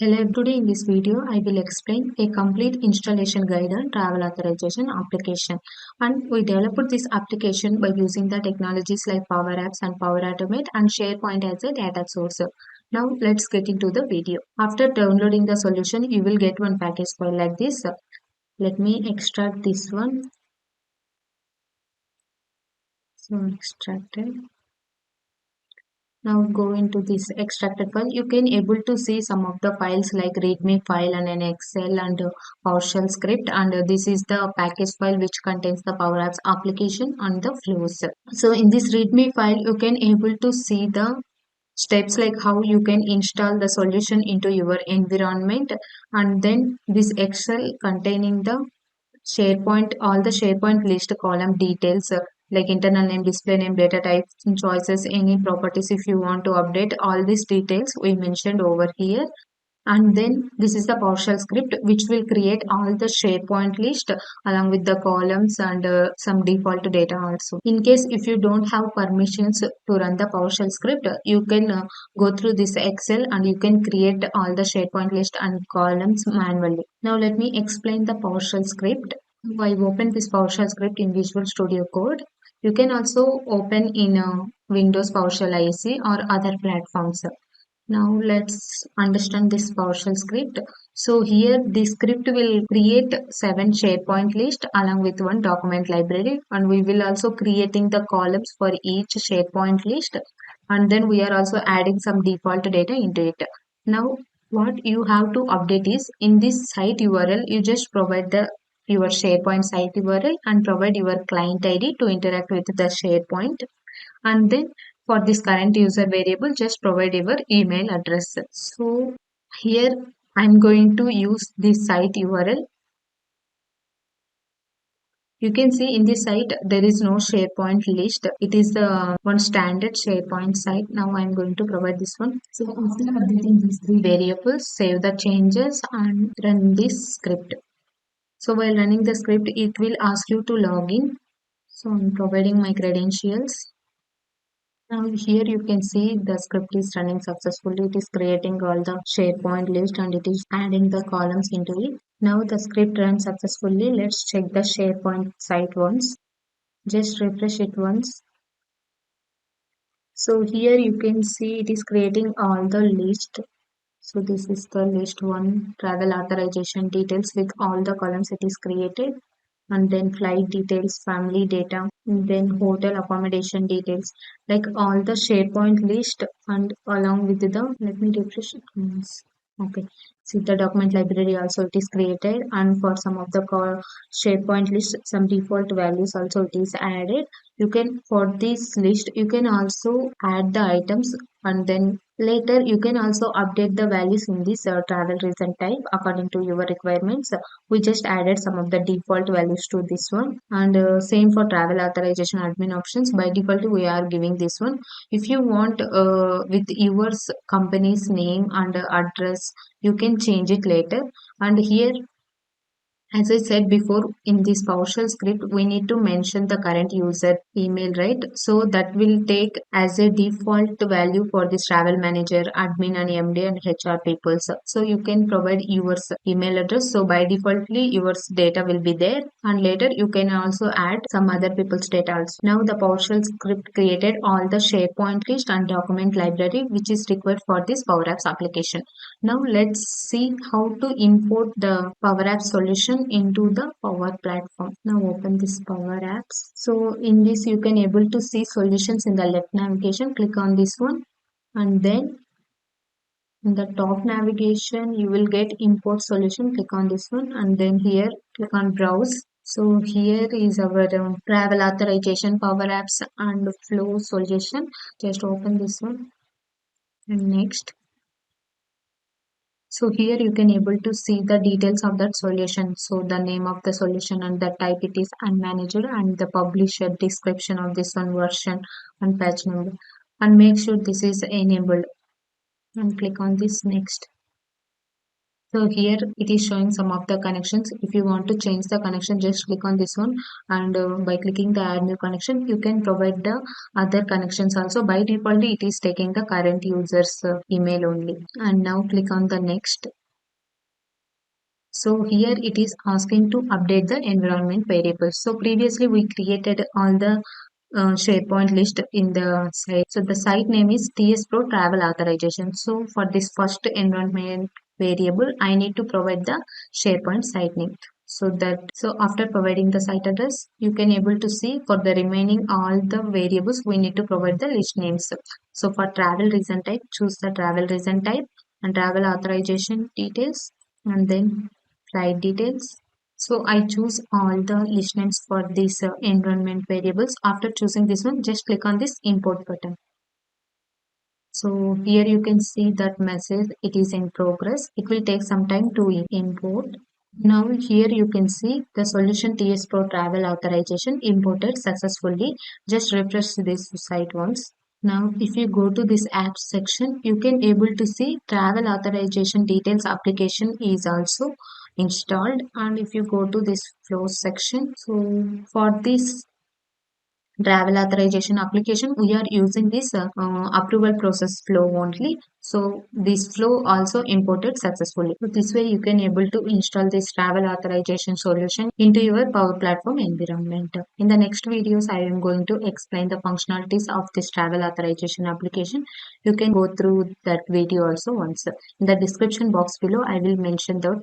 Hello, today in this video I will explain a complete installation guide on Travel Authorization application. And we developed this application by using the technologies like Power Apps and Power Automate and SharePoint as a data source. Now let's get into the video. After downloading the solution, you will get one package file like this. Let me extract this one. So extracted. Now go into this extracted file. You can able to see some of the files like readme file and an Excel and PowerShell script, and this is the package file which contains the Power Apps application and the flows. So in this readme file you can able to see the steps like how you can install the solution into your environment, and then this Excel containing the SharePoint, all the SharePoint list column details like internal name, display name, data types, and choices, any properties if you want to update, all these details we mentioned over here. And then this is the PowerShell script which will create all the SharePoint list along with the columns and some default data also. In case if you don't have permissions to run the PowerShell script, you can go through this Excel and you can create all the SharePoint list and columns manually. Now let me explain the PowerShell script. I open this PowerShell script in Visual Studio Code. You can also open in Windows PowerShell IC or other platforms. Now let's understand this PowerShell script. So here the script will create 7 SharePoint list along with one document library, and we will also creating the columns for each SharePoint list, and then we are also adding some default data into it. Now what you have to update is in this site URL you just provide the your SharePoint site URL and provide your client ID to interact with the SharePoint, and then for this current user variable just provide your email address. So here I'm going to use this site URL. You can see in this site there is no SharePoint list. It is the one standard SharePoint site. Now I'm going to provide this one. So after updating these three variables, save the changes and run this script. So while running the script, it will ask you to log in. So I'm providing my credentials. Now here you can see the script is running successfully. It is creating all the SharePoint list and it is adding the columns into it. Now the script runs successfully. Let's check the SharePoint site once. Just refresh it once. So here you can see it is creating all the list. So this is the list one, travel authorization details with all the columns it is created, and then flight details, family data, and then hotel accommodation details, like all the SharePoint list, and along with the, let me refresh it once. Okay, see the document library also it is created, and for some of the SharePoint list, some default values also it is added. You can, for this list, you can also add the items, and then later you can also update the values in this travel reason type according to your requirements. We just added some of the default values to this one, and same for travel authorization admin options. By default we are giving this one. If you want with your company's name and address, you can change it later. And here, as I said before, in this PowerShell script, we need to mention the current user email, right? So that will take as a default value for this travel manager, admin and MD and HR people. So you can provide your email address. So by defaultly, your data will be there. And later you can also add some other people's data also. Now the PowerShell script created all the SharePoint list and document library, which is required for this Power Apps application. Now let's see how to import the Power Apps solution into the Power Platform. Now open this Power Apps. So in this you can able to see solutions in the left navigation. Click on this one, and then in the top navigation you will get import solution. Click on this one, and then here click on browse. So here is our travel authorization, Power Apps and flow solution. Just open this one, and next. So here you can able to see the details of that solution. So the name of the solution and the type it is unmanaged, and the publisher description of this one, version and patch number. And make sure this is enabled, and click on this next. So here it is showing some of the connections. If you want to change the connection, just click on this one, and by clicking the add new connection, you can provide the other connections also. By default, it is taking the current user's email only. And now click on the next. So here it is asking to update the environment variables. So previously we created all the SharePoint list in the site. So the site name is TS Pro Travel Authorization. So for this first environment variable, I need to provide the SharePoint site name. So after providing the site address, you can able to see for the remaining all the variables we need to provide the list names. So for travel reason type, choose the travel reason type and travel authorization details, and then flight details. So I choose all the list names for these environment variables. After choosing this one, just click on this import button. So here you can see that message, it is in progress. It will take some time to import. Now here you can see the solution TS Pro Travel Authorization imported successfully. Just refresh this site once. Now if you go to this apps section, you can able to see travel authorization details application is also installed. And if you go to this flows section, so for this travel authorization application, we are using this approval process flow only. So this flow also imported successfully. So this way you can able to install this travel authorization solution into your Power Platform environment. In the next videos, I am going to explain the functionalities of this travel authorization application. You can go through that video also once. In the description box below, I will mention the